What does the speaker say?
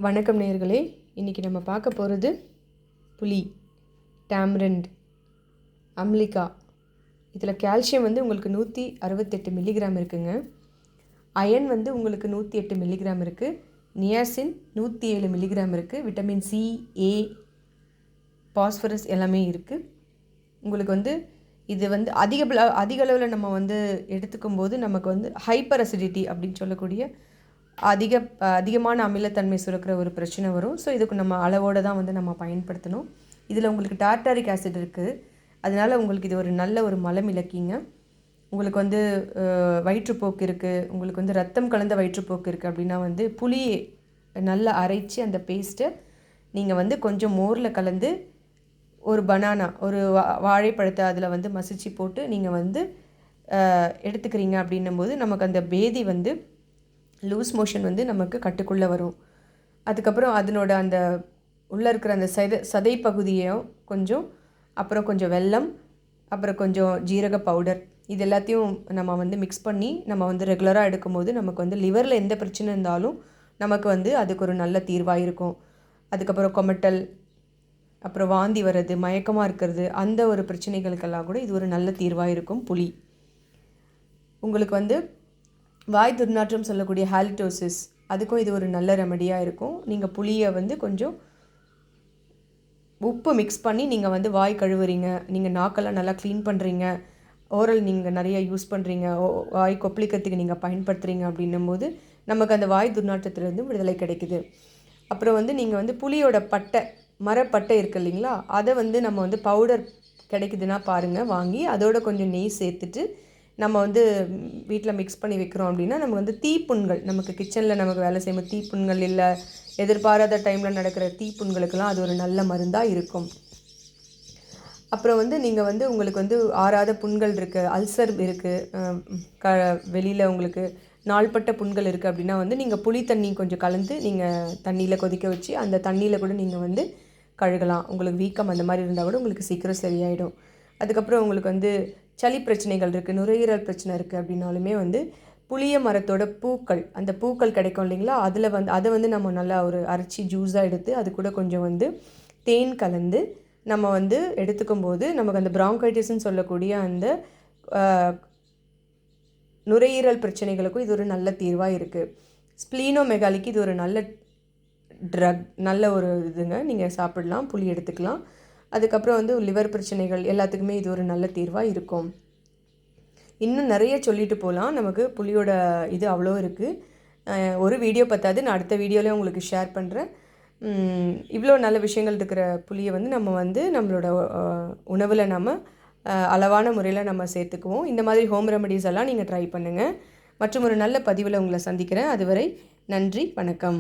வணக்கம் நேயர்களே. இன்றைக்கி நம்ம பார்க்க போகிறது புளி, டேம்ரிண்ட், அம்லிகா. இதில் கால்சியம் வந்து உங்களுக்கு 168 மில்லிகிராம் இருக்குங்க. அயன் வந்து உங்களுக்கு 108 மில்லிகிராம் இருக்குது. நியாசின் 107 மில்லிகிராம் இருக்குது. விட்டமின் சி, ஏ, பாஸ்பரஸ் எல்லாமே இருக்குது. உங்களுக்கு வந்து இது வந்து அதிக அளவில் நம்ம வந்து எடுத்துக்கும் போது நமக்கு வந்து ஹைப்பர் அசிடிட்டி அப்படின்னு சொல்லக்கூடிய அதிகமான அமிலத்தன்மை சுரக்கிற ஒரு பிரச்சனை வரும். ஸோ இதுக்கு நம்ம அளவோடு தான் வந்து நம்ம பயன்படுத்தணும். இதில் உங்களுக்கு டார்டாரிக் ஆசிட் இருக்குது. அதனால் உங்களுக்கு இது ஒரு நல்ல ஒரு மலம் இலக்கிங்க. உங்களுக்கு வந்து வயிற்றுப்போக்கு இருக்குது, உங்களுக்கு வந்து ரத்தம் கலந்த வயிற்றுப்போக்கு இருக்குது அப்படின்னா வந்து புளியை நல்லா அரைச்சி அந்த பேஸ்ட்டை நீங்கள் வந்து கொஞ்சம் மோரில் கலந்து ஒரு பனானா, ஒரு வாழைப்பழத்தை அதில் வந்து மசிச்சு போட்டு நீங்கள் வந்து எடுத்துக்கிறீங்க அப்படின்னும்போது நமக்கு அந்த பேதி வந்து லூஸ் மோஷன் வந்து நமக்கு கட்டுக்குள்ளே வரும். அதுக்கப்புறம் அதனோட அந்த உள்ளே இருக்கிற அந்த சதை பகுதியையும் அப்புறம் கொஞ்சம் வெல்லம், அப்புறம் கொஞ்சம் ஜீரக பவுடர், இது எல்லாத்தையும் நம்ம வந்து மிக்ஸ் பண்ணி நம்ம வந்து ரெகுலராக எடுக்கும்போது நமக்கு வந்து லிவரில் எந்த பிரச்சனை இருந்தாலும் நமக்கு வந்து அதுக்கு ஒரு நல்ல தீர்வாக இருக்கும். அதுக்கப்புறம் கொமட்டல், அப்புறம் வாந்தி வர்றது, மயக்கமாக இருக்கிறது, அந்த ஒரு பிரச்சனைகளுக்கெல்லாம் கூட இது ஒரு நல்ல தீர்வாக இருக்கும் புளி. உங்களுக்கு வந்து வாய் துர்நாற்றம் சொல்லக்கூடிய ஹாலிடோசிஸ், அதுக்கும் இது ஒரு நல்ல ரெமடியாக இருக்கும். நீங்கள் புளியை வந்து கொஞ்சம் உப்பு மிக்ஸ் பண்ணி நீங்கள் வந்து வாய் கழுவுறீங்க, நீங்கள் நாக்கெல்லாம் நல்லா க்ளீன் பண்ணுறீங்க, ஓரல் நீங்கள் நிறைய யூஸ் பண்ணுறீங்க, வாய் கொப்பளிக்கிறதுக்கு நீங்கள் பயன்படுத்துகிறீங்க அப்படின்னும்போது நமக்கு அந்த வாய் துர்நாற்றத்துலேருந்து விடுதலை கிடைக்குது. அப்புறம் வந்து நீங்கள் வந்து புளியோட மரப்பட்டை இருக்குது இல்லைங்களா, அதை வந்து நம்ம வந்து பவுடர் கிடைக்குதுன்னா பாருங்கள், வாங்கி அதோட கொஞ்சம் நெய் சேர்த்துட்டு நம்ம வந்து வீட்டில் மிக்ஸ் பண்ணி வைக்கிறோம் அப்படின்னா நமக்கு வந்து தீப்புண்கள், நமக்கு கிச்சனில் நமக்கு வேலை செய்யும்போது தீப்புண்கள், இல்லை எதிர்பாராத டைமில் நடக்கிற தீப்புண்களுக்கெல்லாம் அது ஒரு நல்ல மருந்தாக இருக்கும். அப்புறம் வந்து நீங்கள் வந்து உங்களுக்கு வந்து ஆறாத புண்கள் இருக்குது, அல்சர் இருக்குது, வெளியில் உங்களுக்கு நாள்பட்ட புண்கள் இருக்குது அப்படின்னா வந்து நீங்கள் புளி தண்ணி கொஞ்சம் கலந்து நீங்கள் தண்ணியில் கொதிக்க வச்சு அந்த தண்ணியில் கூட நீங்கள் வந்து கழுகலாம். உங்களுக்கு வீக்கம் அந்த மாதிரி இருந்தால் கூட உங்களுக்கு சீக்கிரம் சரியாயிடும். அதுக்கப்புறம் உங்களுக்கு வந்து சளி பிரச்சனைகள் இருக்குது, நுரையீரல் பிரச்சனை இருக்குது அப்படின்னாலுமே வந்து புளிய மரத்தோட பூக்கள், அந்த பூக்கள் கிடைக்கும் இல்லைங்களா, அதை வந்து நம்ம நல்லா ஒரு அரைச்சி ஜூஸாக எடுத்து அது கூட கொஞ்சம் வந்து தேன் கலந்து நம்ம வந்து எடுத்துக்கும் போது நமக்கு அந்த பிராங்கைட்டிஸ்ன்னு சொல்லக்கூடிய அந்த நுரையீரல் பிரச்சனைகளுக்கும் இது ஒரு நல்ல தீர்வாக இருக்குது. ஸ்ப்ளீனோமெகாலிக்கு இது ஒரு நல்ல ட்ரக், நல்ல ஒரு இதுங்க. நீங்கள் சாப்பிடலாம், புளி எடுத்துக்கலாம். அதுக்கப்புறம் வந்து லிவர் பிரச்சனைகள் எல்லாத்துக்குமே இது ஒரு நல்ல தீர்வாக இருக்கும். இன்னும் நிறைய சொல்லிட்டு போகலாம். நமக்கு புளியோட இது அவ்வளோ இருக்குது. ஒரு வீடியோ பத்தாது, நான் அடுத்த வீடியோவில் உங்களுக்கு ஷேர் பண்ணுறேன். இவ்வளோ நல்ல விஷயங்கள் இருக்கிற புளியை வந்து நம்ம வந்து நம்மளோட உணவில் நம்ம அளவான முறையில் நம்ம சேர்த்துக்குவோம். இந்த மாதிரி ஹோம் ரெமடிஸ் எல்லாம் நீங்கள் ட்ரை பண்ணுங்கள். மற்றும் ஒரு நல்ல பதிவில் உங்களை சந்திக்கிறேன். அதுவரை நன்றி, வணக்கம்.